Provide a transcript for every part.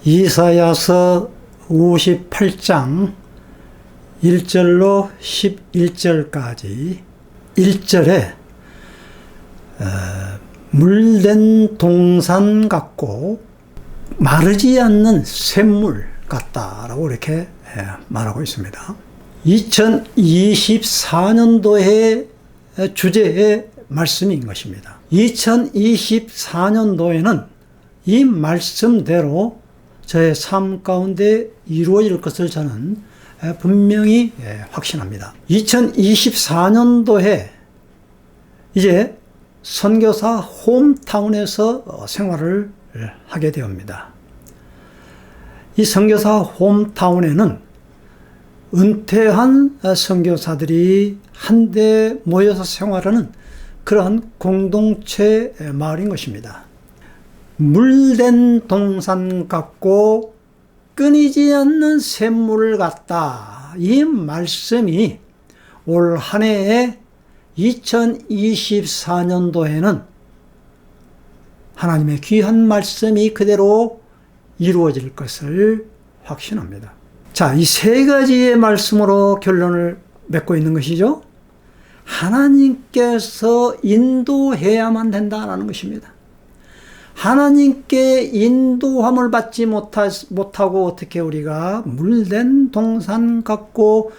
이사야서 58장 1절로 11절까지 1절에 물된 동산 같고 마르지 않는 샘물 같다라고 이렇게 말하고 있습니다. 2024년도의 주제의 말씀인 것입니다. 2024년도에는 이 말씀대로 저의 삶 가운데 이루어질 것을 저는 분명히 확신합니다. 2024년도에 이제 선교사 홈타운에서 생활을 하게 되옵니다. 이 선교사 홈타운에는 은퇴한 선교사들이 한데 모여서 생활하는 그러한 공동체 마을인 것입니다. 물된 동산 같고 끊이지 않는 샘물 같다. 이 말씀이 올 한 해에 2024년도에는 하나님의 귀한 말씀이 그대로 이루어질 것을 확신합니다. 자, 이 세 가지의 말씀으로 결론을 맺고 있는 것이죠. 하나님께서 인도해야만 된다는 것입니다. 하나님께 인도함을 받지 못하고 어떻게 우리가 물된 동산 같고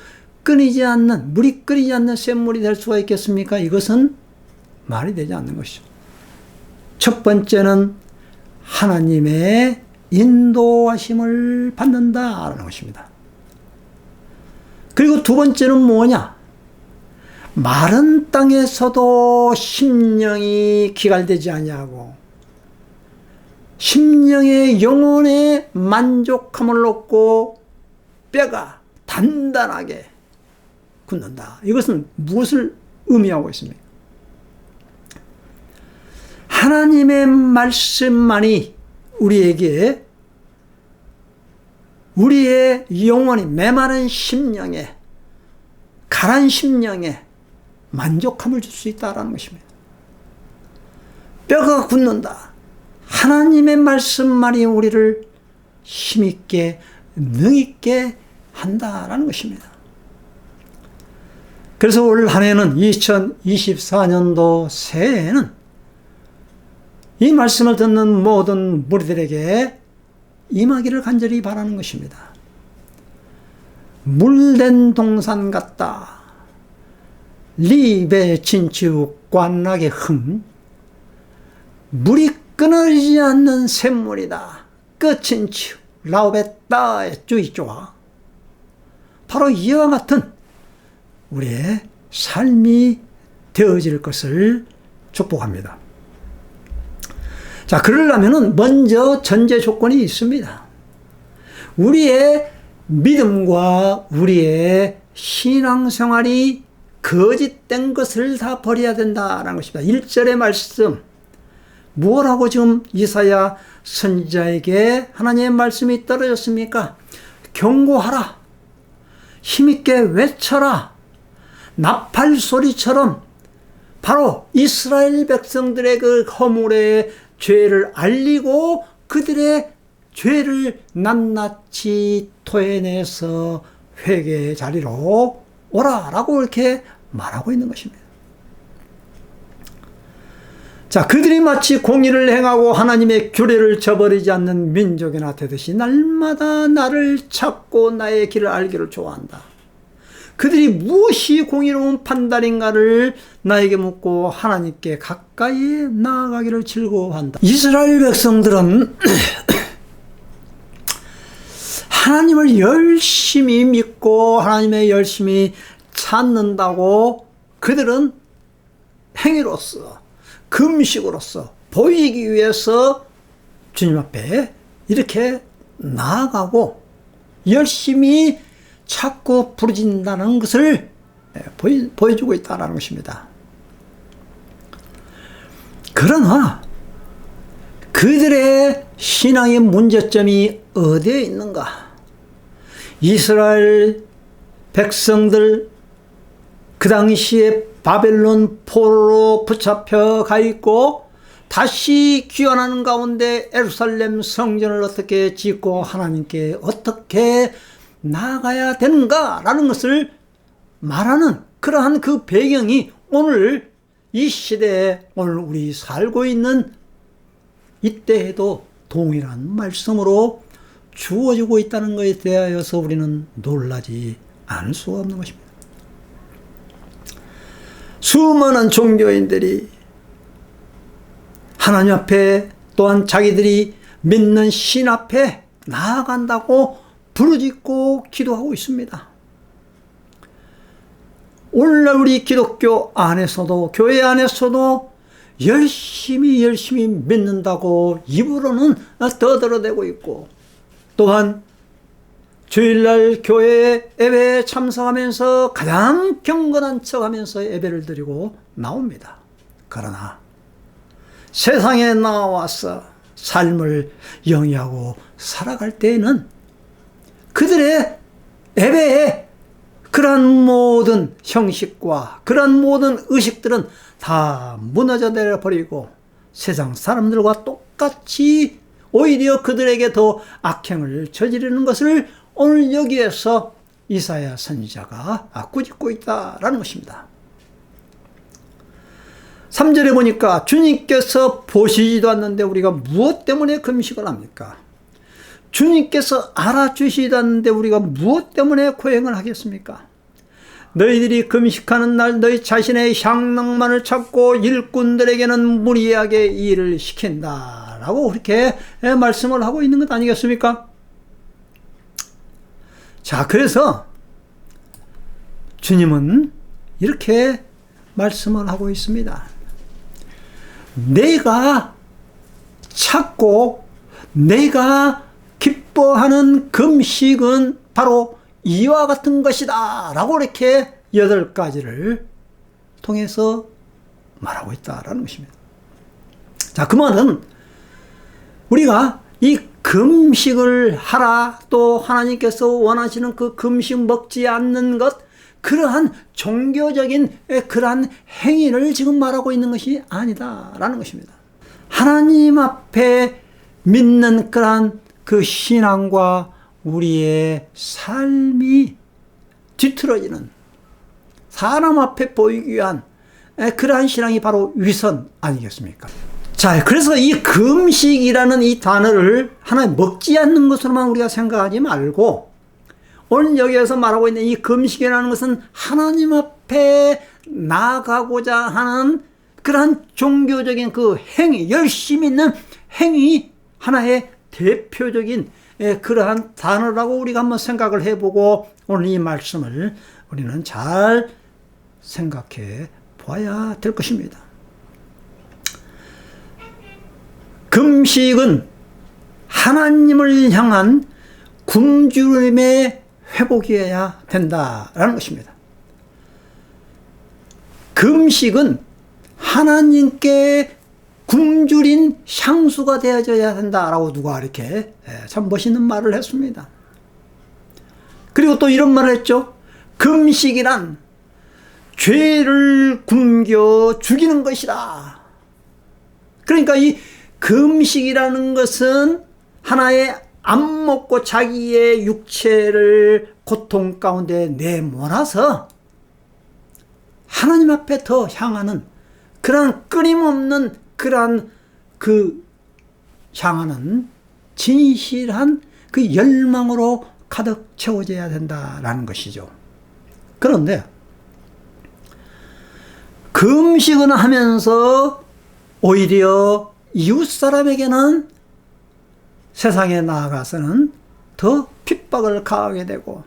물이 끊이지 않는 샘물이 될 수가 있겠습니까? 이것은 말이 되지 않는 것이죠. 첫 번째는 하나님의 인도하심을 받는다라는 것입니다. 그리고 두 번째는 뭐냐? 마른 땅에서도 심령이 기갈되지 아니하고 심령의 영혼의 만족함을 얻고 뼈가 단단하게 굳는다. 이것은 무엇을 의미하고 있습니까? 하나님의 말씀만이 우리에게 우리의 영혼이 메마른 심령에 가란 심령에 만족함을 줄 수 있다는 것입니다. 뼈가 굳는다. 하나님의 말씀만이 우리를 힘있게 능있게 한다라는 것입니다. 그래서 올 한 해는 2024년도 새해에는 이 말씀을 듣는 모든 무리들에게 임하기를 간절히 바라는 것입니다. 물된 동산 같다. 리베 진치우 관락의 흥. 물이 끊어지지 않는 샘물이다. 끝인치우 라오베따의 쭈이쪼아. 바로 이와 같은 우리의 삶이 되어질 것을 축복합니다. 자, 그러려면 먼저 전제 조건이 있습니다. 우리의 믿음과 우리의 신앙생활이 거짓된 것을 다 버려야 된다는 것입니다. 1절의 말씀, 무엇하고 지금 이사야 선지자에게 하나님의 말씀이 떨어졌습니까? 경고하라, 힘있게 외쳐라, 나팔 소리처럼 바로 이스라엘 백성들의 그 허물의 죄를 알리고 그들의 죄를 낱낱이 토해내서 회개의 자리로 오라라고 이렇게 말하고 있는 것입니다. 자, 그들이 마치 공의를 행하고 하나님의 규례를 저버리지 않는 민족이나 되듯이 날마다 나를 찾고 나의 길을 알기를 좋아한다. 그들이 무엇이 공의로운 판단인가를 나에게 묻고 하나님께 가까이 나아가기를 즐거워한다. 이스라엘 백성들은 하나님을 열심히 믿고 하나님의 열심히 찾는다고 그들은 행위로서 금식으로서 보이기 위해서 주님 앞에 이렇게 나아가고 열심히 찾고 부르진다는 것을 보여주고 있다는 것입니다. 그러나 그들의 신앙의 문제점이 어디에 있는가? 이스라엘 백성들 그 당시에 바벨론 포로로 붙잡혀 가 있고 다시 귀환하는 가운데 예루살렘 성전을 어떻게 짓고 하나님께 어떻게 나아가야 되는가라는 것을 말하는 그러한 그 배경이 오늘 이 시대에 오늘 우리 살고 있는 이때에도 동일한 말씀으로 주어지고 있다는 것에 대하여서 우리는 놀라지 않을 수가 없는 것입니다. 수많은 종교인들이 하나님 앞에 또한 자기들이 믿는 신 앞에 나아간다고 부르짖고 기도하고 있습니다. 오늘날 우리 기독교 안에서도 교회 안에서도 열심히 믿는다고 입으로는 떠들어대고 있고 또한 주일날 교회에 예배에 참석하면서 가장 경건한 척하면서 예배를 드리고 나옵니다. 그러나 세상에 나와서 삶을 영위하고 살아갈 때에는 그들의 예배에 그러한 모든 형식과 그러한 모든 의식들은 다 무너져 내려버리고 세상 사람들과 똑같이 오히려 그들에게 더 악행을 저지르는 것을 오늘 여기에서 이사야 선지자가 꾸짖고 있다라는 것입니다. 3절에 보니까 주님께서 보시지도 않는데 우리가 무엇 때문에 금식을 합니까? 주님께서 알아주시지도 않는데 우리가 무엇 때문에 고행을 하겠습니까? 너희들이 금식하는 날 너희 자신의 향락만을 찾고 일꾼들에게는 무리하게 일을 시킨다 라고 그렇게 말씀을 하고 있는 것 아니겠습니까? 자, 그래서 주님은 이렇게 말씀을 하고 있습니다. 내가 찾고 내가 기뻐하는 금식은 바로 이와 같은 것이다 라고 이렇게 8가지를 통해서 말하고 있다라는 것입니다. 자, 그 말은 우리가 이 금식을 하라 또 하나님께서 원하시는 그 금식 먹지 않는 것 그러한 종교적인 그러한 행위를 지금 말하고 있는 것이 아니다라는 것입니다. 하나님 앞에 믿는 그러한 그 신앙과 우리의 삶이 뒤틀어지는 사람 앞에 보이기 위한 그러한 신앙이 바로 위선 아니겠습니까? 자, 그래서 이 금식이라는 이 단어를 하나님 먹지 않는 것으로만 우리가 생각하지 말고 오늘 여기에서 말하고 있는 이 금식이라는 것은 하나님 앞에 나아가고자 하는 그러한 종교적인 그 행위, 열심히 있는 행위 하나의 대표적인 그러한 단어라고 우리가 한번 생각을 해보고 오늘 이 말씀을 우리는 잘 생각해 보아야 될 것입니다. 금식은 하나님을 향한 굶주림의 회복이어야 된다라는 것입니다. 금식은 하나님께 굶주린 향수가 되어져야 된다라고 누가 이렇게 참 멋있는 말을 했습니다. 그리고 또 이런 말을 했죠. 금식이란 죄를 굶겨 죽이는 것이다. 그러니까 이 금식이라는 것은 하나의 안 먹고 자기의 육체를 고통 가운데 내몰아서 하나님 앞에 더 향하는 그런 끊임없는 그러한 그 향하는 진실한 그 열망으로 가득 채워져야 된다라는 것이죠. 그런데 금식은 하면서 오히려 이웃 사람에게는 세상에 나아가서는 더 핍박을 가하게 되고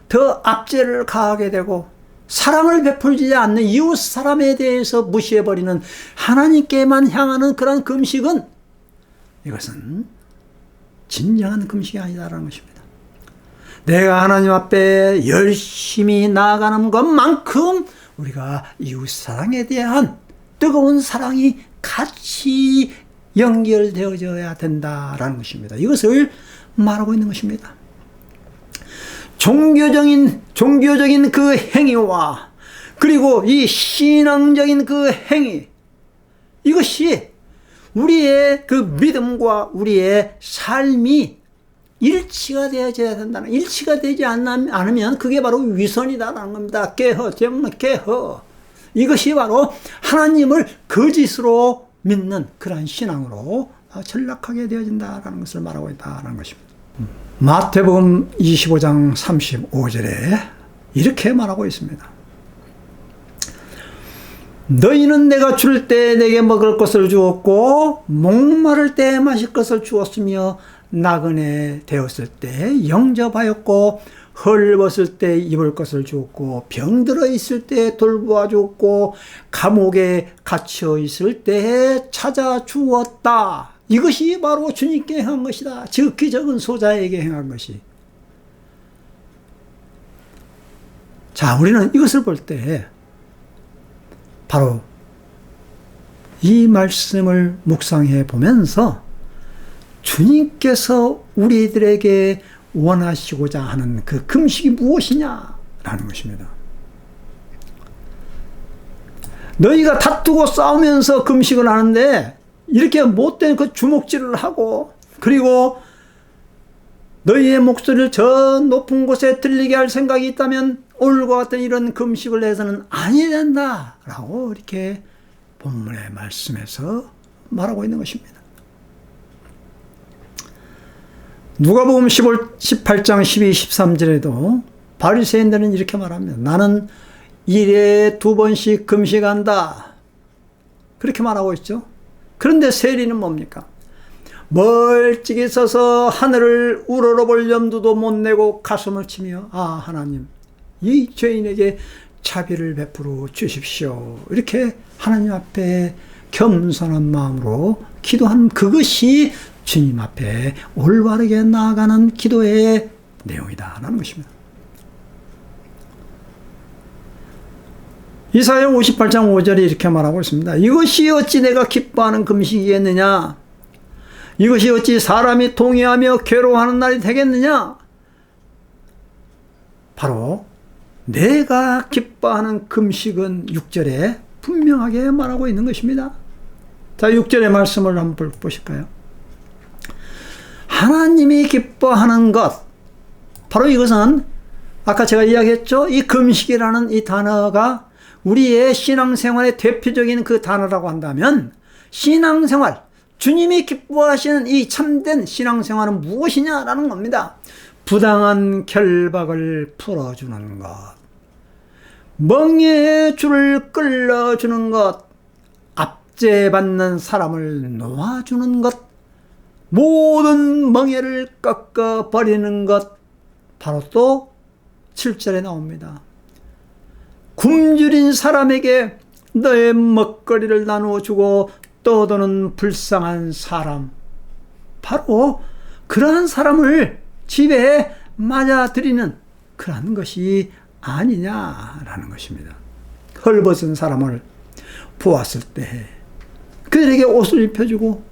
더 압제를 가하게 되고 사랑을 베풀지 않는 이웃 사람에 대해서 무시해버리는 하나님께만 향하는 그런 금식은 이것은 진정한 금식이 아니다라는 것입니다. 내가 하나님 앞에 열심히 나아가는 것만큼 우리가 이웃 사랑에 대한 뜨거운 사랑이 같이 연결되어져야 된다라는 것입니다. 이것을 말하고 있는 것입니다. 종교적인 그 행위와 그리고 이 신앙적인 그 행위 이것이 우리의 그 믿음과 우리의 삶이 일치가 되어져야 된다는, 일치가 되지 않으면 그게 바로 위선이다라는 겁니다. 깨허, 제목은 깨허. 이것이 바로 하나님을 거짓으로 믿는 그러한 신앙으로 전락하게 되어진다라는 것을 말하고 있다는 것입니다. 마태복음 25장 35절에 이렇게 말하고 있습니다. 너희는 내가 줄 때 내게 먹을 것을 주었고 목마를 때 마실 것을 주었으며 나그네 되었을 때 영접하였고 헐벗을 때 입을 것을 주었고 병들어 있을 때 돌보아 주었고 감옥에 갇혀 있을 때 찾아 주었다. 이것이 바로 주님께 행한 것이다. 지극히 적은 소자에게 행한 것이. 자, 우리는 이것을 볼 때 바로 이 말씀을 묵상해 보면서 주님께서 우리들에게 원하시고자 하는 그 금식이 무엇이냐라는 것입니다. 너희가 다투고 싸우면서 금식을 하는데 이렇게 못된 그 주먹질을 하고 그리고 너희의 목소리를 저 높은 곳에 들리게 할 생각이 있다면 오늘과 같은 이런 금식을 해서는 아니 된다 라고 이렇게 본문의 말씀에서 말하고 있는 것입니다. 누가복음 18장 12, 13절에도 바리새인들은 이렇게 말합니다. 나는 일에 2번씩 금식한다. 그렇게 말하고 있죠. 그런데 세리는 뭡니까? 멀찍이 서서 하늘을 우러러볼 염두도 못 내고 가슴을 치며 아 하나님 이 죄인에게 자비를 베풀어 주십시오. 이렇게 하나님 앞에 겸손한 마음으로 기도한 그것이 주님 앞에 올바르게 나아가는 기도의 내용이다라는 것입니다. 이사야 58장 5절에 이렇게 말하고 있습니다. 이것이 어찌 내가 기뻐하는 금식이겠느냐? 이것이 어찌 사람이 동의하며 괴로워하는 날이 되겠느냐? 바로 내가 기뻐하는 금식은 6절에 분명하게 말하고 있는 것입니다. 자, 6절의 말씀을 한번 보실까요? 하나님이 기뻐하는 것, 바로 이것은 아까 제가 이야기했죠. 이 금식이라는 이 단어가 우리의 신앙생활의 대표적인 그 단어라고 한다면 신앙생활, 주님이 기뻐하시는 이 참된 신앙생활은 무엇이냐라는 겁니다. 부당한 결박을 풀어주는 것, 멍에의 줄을 끌어주는 것, 압제받는 사람을 놓아주는 것, 모든 멍에를 꺾어버리는 것, 바로 또 7절에 나옵니다. 굶주린 사람에게 너의 먹거리를 나누어 주고 떠도는 불쌍한 사람, 바로 그러한 사람을 집에 맞아들이는 그러한 것이 아니냐라는 것입니다. 헐벗은 사람을 보았을 때 그들에게 옷을 입혀주고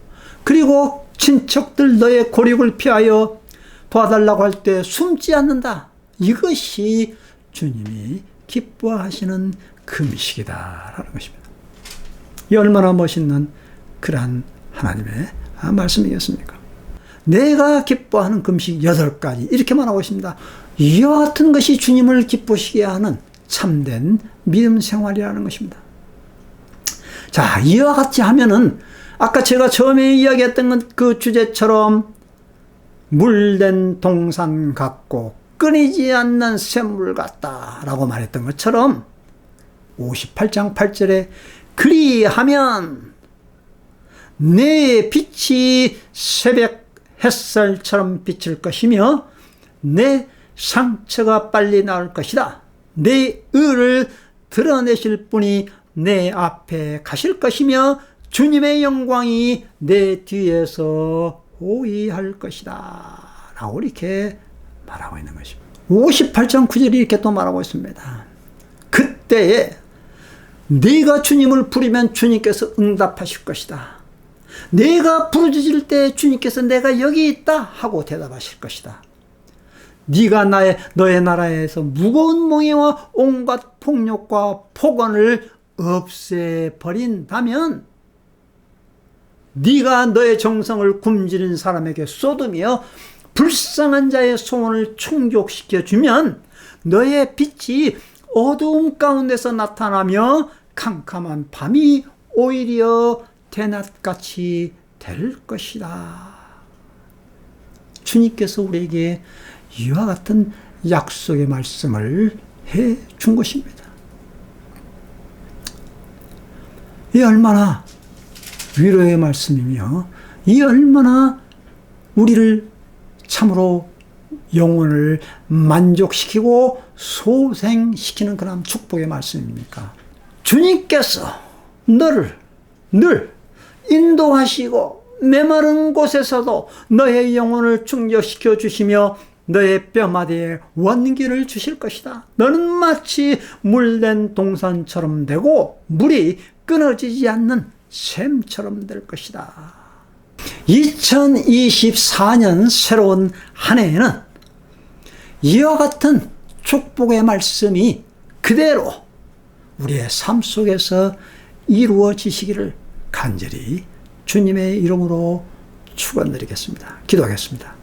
그리고 친척들 너의 고립을 피하여 도와달라고 할 때 숨지 않는다. 이것이 주님이 기뻐하시는 금식이다라는 것입니다. 이 얼마나 멋있는 그러한 하나님의 말씀이겠습니까? 내가 기뻐하는 금식 8가지 이렇게 말하고 있습니다. 이와 같은 것이 주님을 기쁘시게 하는 참된 믿음 생활이라는 것입니다. 자, 이와 같이 하면은 아까 제가 처음에 이야기했던 그 주제처럼 물된 동산 같고 끊이지 않는 샘물 같다라고 말했던 것처럼 58장 8절에 그리하면 내 빛이 새벽 햇살처럼 비칠 것이며 내 상처가 빨리 나을 것이다. 내 의를 드러내실 분이 내 앞에 가실 것이며 주님의 영광이 내 뒤에서 호위할 것이다 라고 이렇게 말하고 있는 것입니다. 58장 9절이 이렇게 또 말하고 있습니다. 그때에 네가 주님을 부르면 주님께서 응답하실 것이다. 내가 부르짖을 때 주님께서 내가 여기 있다 하고 대답하실 것이다. 네가 너의 나라에서 무거운 몽에와 온갖 폭력과 폭언을 없애버린다면 네가 너의 정성을 굶주린 사람에게 쏟으며 불쌍한 자의 소원을 충족시켜주면 너의 빛이 어두움 가운데서 나타나며 캄캄한 밤이 오히려 대낮같이 될 것이다. 주님께서 우리에게 이와 같은 약속의 말씀을 해 준 것입니다. 이 얼마나 위로의 말씀이며 이 얼마나 우리를 참으로 영혼을 만족시키고 소생시키는 그런 축복의 말씀입니까? 주님께서 너를 늘 인도하시고 메마른 곳에서도 너의 영혼을 충족시켜 주시며 너의 뼈마디에 원기를 주실 것이다. 너는 마치 물된 동산처럼 되고 물이 끊어지지 않는 샘처럼 될 것이다. 2024년 새로운 한 해에는 이와 같은 축복의 말씀이 그대로 우리의 삶 속에서 이루어지시기를 간절히 주님의 이름으로 축원드리겠습니다. 기도하겠습니다.